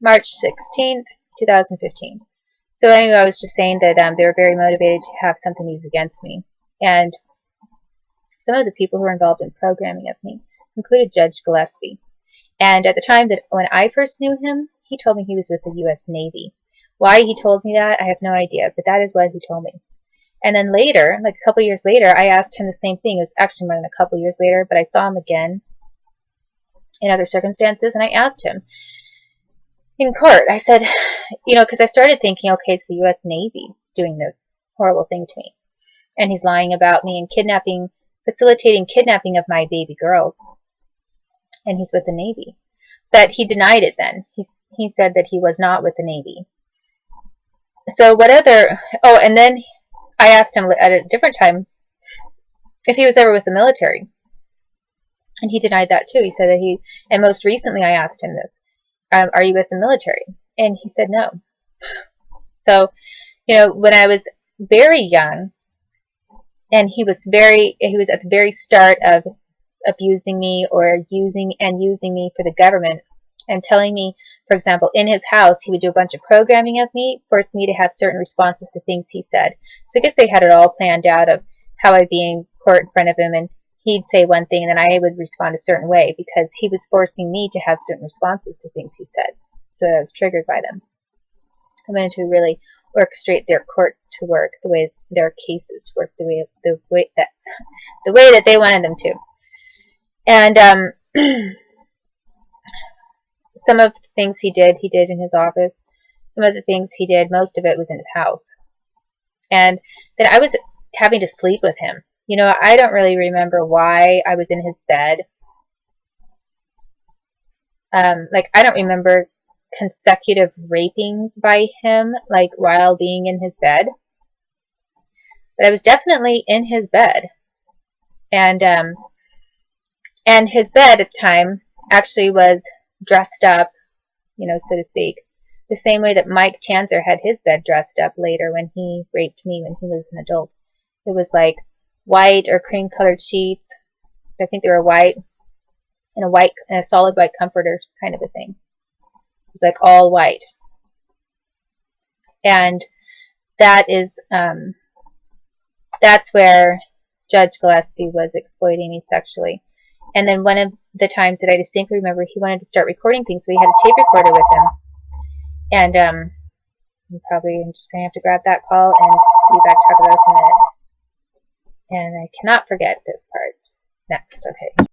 March 16th, 2015. So anyway, I was just saying that they were very motivated to have something used against me. And some of the people who were involved in programming of me included Judge Gillespie. And at the time that when I first knew him, he told me he was with the U.S. Navy. Why he told me that, I have no idea, but that is what he told me. And then later, like a couple years later, I asked him the same thing. It was actually more than a couple years later, but I saw him again in other circumstances, and I asked him in court. I said, because I started thinking, okay, it's the U.S. Navy doing this horrible thing to me. And he's lying about me and facilitating kidnapping of my baby girls. And he's with the Navy. But he denied it then. He said that he was not with the Navy. So what other... Oh, and then I asked him at a different time if he was ever with the military. And he denied that too. He said that he... And most recently I asked him this. Are you with the military? And he said no. So, when I was very young, and he was at the very start of abusing me or using me for the government, and telling me, for example, in his house, he would do a bunch of programming of me, force me to have certain responses to things he said. So I guess they had it all planned out of how I'd be in court in front of him, and he'd say one thing, and then I would respond a certain way because he was forcing me to have certain responses to things he said. So I was triggered by them. I wanted to really orchestrate their court to work, the way their cases to work, the way that they wanted them to. And some of the things he did in his office. Some of the things he did, most of it was in his house. And then I was having to sleep with him. I don't really remember why I was in his bed. I don't remember consecutive rapings by him, while being in his bed. But I was definitely in his bed. And his bed at the time actually was dressed up, so to speak, the same way that Mike Tanzer had his bed dressed up later when he raped me when he was an adult. It was like white or cream-colored sheets. I think they were white, and a solid white comforter kind of a thing. It was like all white. And that's where Judge Gillespie was exploiting me sexually. And then one of the times that I distinctly remember, he wanted to start recording things, so we had a tape recorder with him. And I'm just going to have to grab that call and be back to talk about this in a minute. And I cannot forget this part. Next, okay.